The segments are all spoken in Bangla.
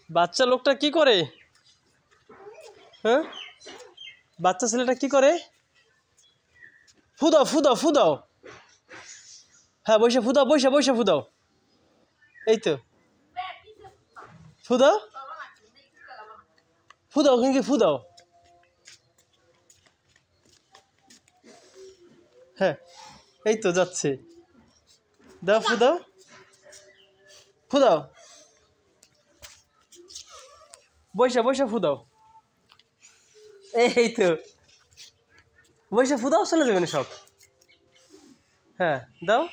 বাচ্চা লোকটা কি করে? হ্যাঁ, বাচ্চা ছেলেটা কি করে? ফু দাও, ফু দাও, ফু দাও। হ্যাঁ, বসে ফু দাও, বসে বসে ফু দাও। এই তো ফু দাও, ফু দাও, কিন্তু ফু দাও। হ্যাঁ, এই তো যাচ্ছে। দাও, ফু দাও, ফু দাও, বসে বসে ফু দাও। এই তো বসে ফু দাও, চলে যাবেন সব। হ্যাঁ, দাও।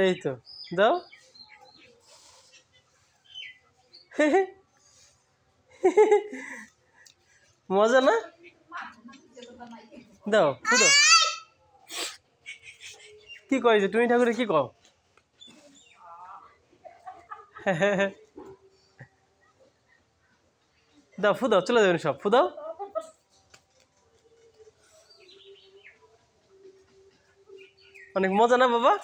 এই তো দাও। মজা না? দাও, ফু দাও। কি কয় যে তুমি ঠাকুরে কি কও? দাও, ফু দাও, চলে যাবেন সব। ফু দাও। অনেক মজা না বাবা?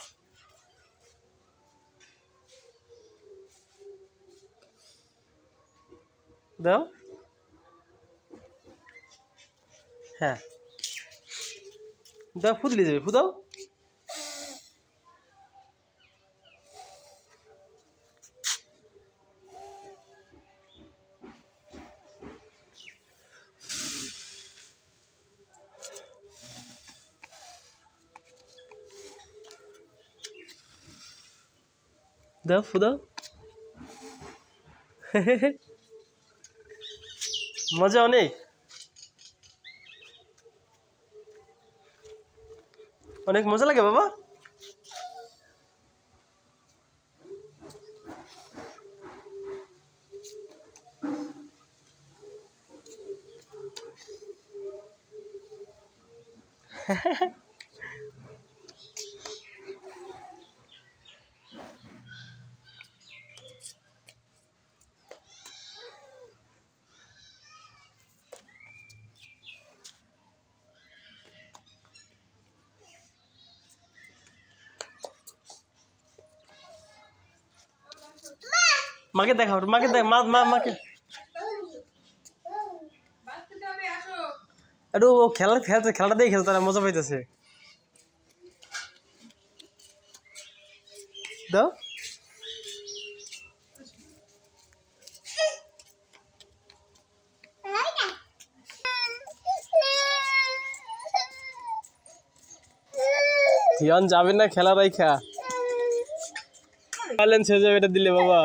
দাও। হ্যাঁ, দাও, ফু দিলে যাবে। ফু দাও। দাও, ফু দাও। মজা অনেক। অনেক মজা লাগে বাবা। মাকে দেখাও, মাকে দেখ, মা মা মাকে। একটু ও খেলা খেলতে, খেলাটা দিয়ে খেলতে মজা পাইতেছে। দাও। ধিয়ান যাবে না খেলা রাইখা, ব্যালেন্স হয়ে যাবে এটা দিলে বাবা।